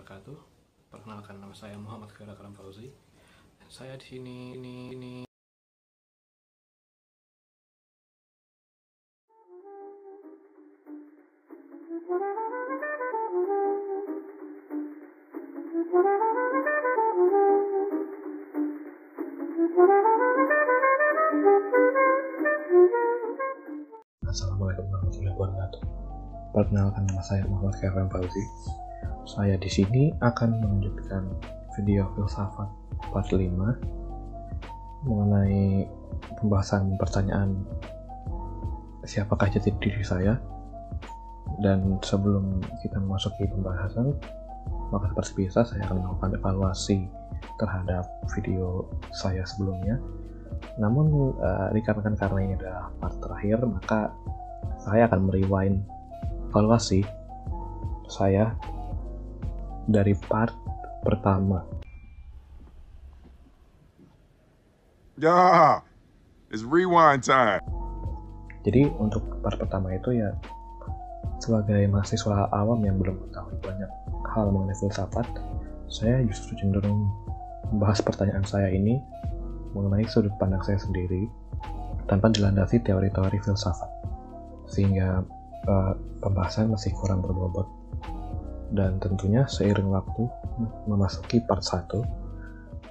wabarakatuh. Perkenalkan, nama saya Muhammad Khairul Kalam Fauzi. Dan saya di sini Assalamualaikum warahmatullahi wabarakatuh. Perkenalkan, nama saya Muhammad Khairul Kalam Fauzi. Saya di sini akan melanjutkan video filsafat part 5 mengenai pembahasan pertanyaan siapakah jati diri saya. Dan sebelum kita memasuki pembahasan, maka seperti biasa saya akan melakukan evaluasi terhadap video saya sebelumnya. Namun dikarenakan karena ini adalah part terakhir, maka saya akan merewind evaluasi saya dari part pertama. Yeah, it's rewind time. Jadi untuk part pertama itu ya, sebagai mahasiswa awam yang belum mengetahui banyak hal mengenai filsafat, saya justru cenderung membahas pertanyaan saya ini mengenai sudut pandang saya sendiri tanpa dilandasi teori-teori filsafat, sehingga pembahasan masih kurang berbobot. Dan tentunya seiring waktu memasuki part 1,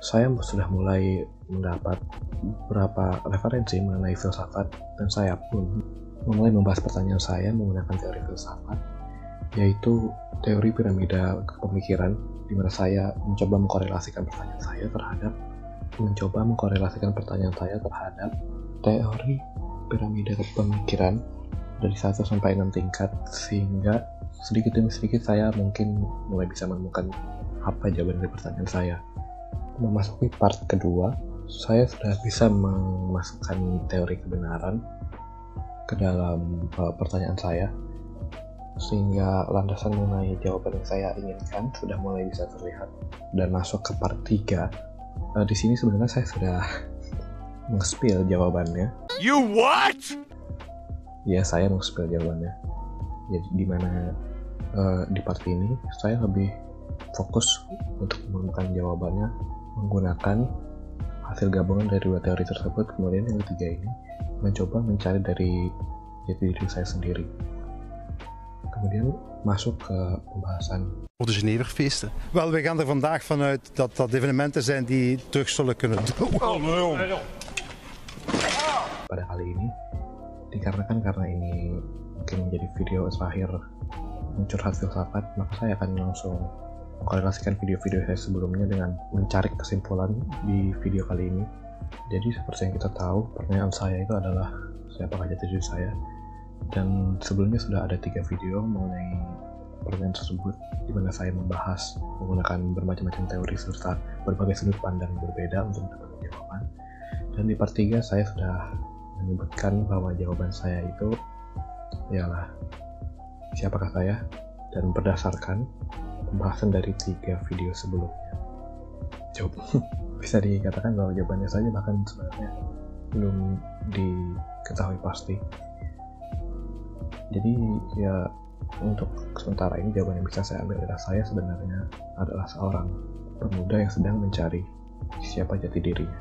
saya sudah mulai mendapat beberapa referensi mengenai filsafat, dan saya pun mulai membahas pertanyaan saya menggunakan teori filsafat, yaitu teori piramida pemikiran, di mana saya mencoba mengkorelasikan pertanyaan saya terhadap teori piramida pemikiran dari 1 sampai 6 tingkat, sehingga sedikit demi sedikit saya mungkin mulai bisa menemukan apa jawaban dari pertanyaan saya. Memasuki part kedua, saya sudah bisa memasukkan teori kebenaran ke dalam pertanyaan saya, sehingga landasan mengenai jawaban yang saya inginkan sudah mulai bisa terlihat. Dan masuk ke part 3, di sini sebenarnya saya sudah nge-spill jawabannya. You what? Ya, saya nge-spill jawabannya. Jadi dimana di part ini saya lebih fokus untuk menemukan jawabannya menggunakan hasil gabungan dari dua teori tersebut. Kemudian yang ketiga ini mencoba mencari dari jati diri saya sendiri. Kemudian masuk ke pembahasan. Voor de Geneverfeesten. Wel, we gaan er vandaag vanuit dat dat evenementen zijn die terug zullen kunnen doen. Pada kali ini, dikarenakan karena ini mungkin menjadi video terakhir mencurhat filsafat, maka saya akan langsung mengkorelasikan video-video saya sebelumnya dengan mencari kesimpulan di video kali ini. Jadi seperti yang kita tahu, pertanyaan saya itu adalah siapakah jati diri saya, dan sebelumnya sudah ada 3 video mengenai pertanyaan tersebut, di mana saya membahas menggunakan bermacam-macam teori serta berbagai sudut pandang berbeda untuk mendapatkan jawaban. Dan di part 3 saya sudah menyebutkan bahwa jawaban saya itu ialah siapakah saya, dan berdasarkan pembahasan dari 3 video sebelumnya. Bisa dikatakan bahwa jawabannya saja bahkan sebenarnya belum diketahui pasti. Jadi ya, untuk sementara ini jawaban yang bisa saya ambil adalah saya sebenarnya adalah seorang pemuda yang sedang mencari siapa jati dirinya.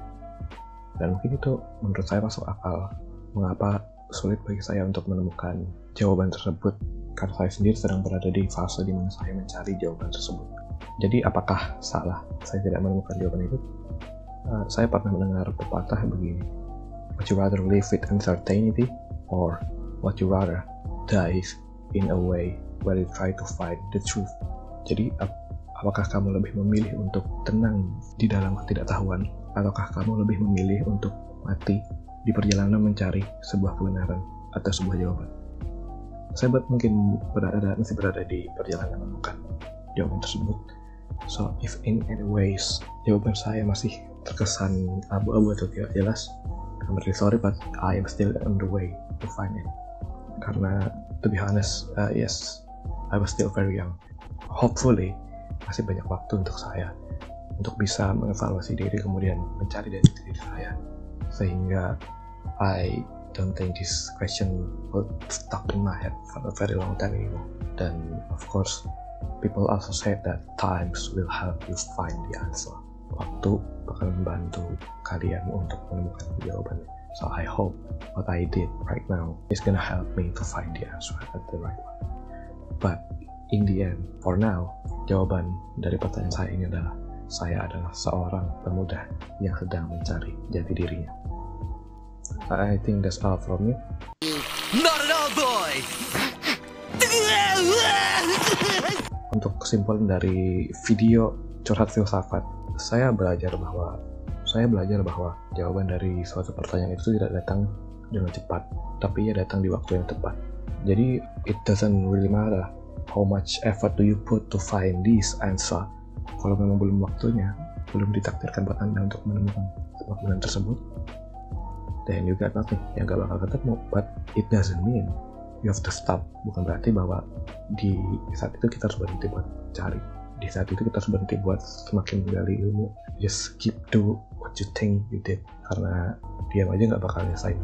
Dan mungkin itu menurut saya masuk akal mengapa sulit bagi saya untuk menemukan jawaban tersebut, karena saya sendiri sedang berada di fase di mana saya mencari jawaban tersebut. Jadi apakah salah saya tidak menemukan jawaban itu? Saya pernah mendengar pepatah begini: would you rather live with uncertainty, or would you rather die in a way where you try to find the truth? Jadi apakah kamu lebih memilih untuk tenang di dalam ketidaktahuan, ataukah kamu lebih memilih untuk mati di perjalanan mencari sebuah kebenaran atau sebuah jawaban? Saya mungkin masih berada di perjalanan menemukan jawaban tersebut. So if in any ways jawaban saya masih terkesan abu-abu atau tidak jelas, I'm really sorry, but I am still on the way to find it. Karena to be honest, yes, I was still very young. Hopefully masih banyak waktu untuk saya untuk bisa mengevaluasi diri, kemudian mencari dari diri saya, sehingga I don't think this question will stuck in my head for a very long time anymore. Dan of course People also said that times will help you find the answer. Waktu bakal membantu kalian untuk menemukan jawabannya. So I hope what I did right now is gonna help me to find the answer at the right one. But in the end, for now, jawaban dari pertanyaan saya ini adalah saya adalah seorang pemuda yang sedang mencari jati dirinya. I think that's all from me. Not at all, boy! Untuk kesimpulan dari video curhat filsafat, saya belajar bahwa jawaban dari suatu pertanyaan itu tidak datang dengan cepat, tapi ia datang di waktu yang tepat. Jadi it doesn't really matter how much effort do you put to find this answer. Kalau memang belum waktunya, belum ditakdirkan buat Anda untuk menemukan kemakmuran tersebut, then you got nothing, yang gak bakal ketemu. But it doesn't mean you have to stop. Bukan berarti bahwa di saat itu kita harus berhenti buat cari. Di saat itu kita harus berhenti buat semakin menggali ilmu. Just keep do what you think you did. Karena diam aja gak bakal nyelesain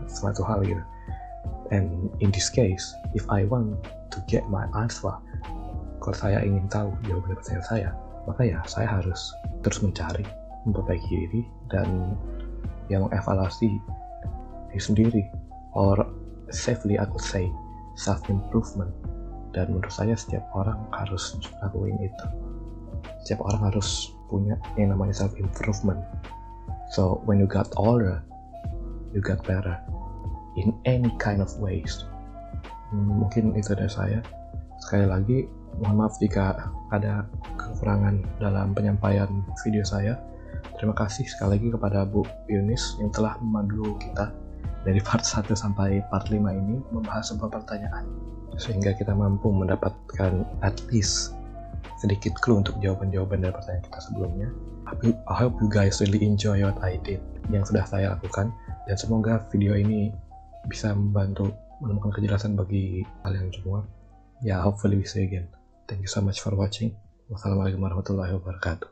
suatu hal gitu. And in this case, if I want to get my answer, kalau saya ingin tahu jawaban pertanyaan saya, maka ya saya harus terus mencari, memperbaiki diri, dan yang mengevaluasi diri sendiri, or safely I could say self-improvement. Dan menurut saya setiap orang harus lakuin itu. Setiap orang harus punya yang namanya self-improvement. So when you got older, you got better in any kind of ways. Mungkin itu dari saya. Sekali lagi, mohon maaf jika ada kekurangan dalam penyampaian video saya. Terima kasih sekali lagi kepada Bu Yunis yang telah memandu kita dari part 1 sampai part 5 ini membahas sebuah pertanyaan, sehingga kita mampu mendapatkan at least sedikit clue untuk jawaban-jawaban dari pertanyaan kita sebelumnya. I hope you guys really enjoy what I did, yang sudah saya lakukan, dan semoga video ini bisa membantu menemukan kejelasan bagi kalian semua. Ya, hopefully we see you again. Thank you so much for watching. Wassalamualaikum warahmatullahi wabarakatuh.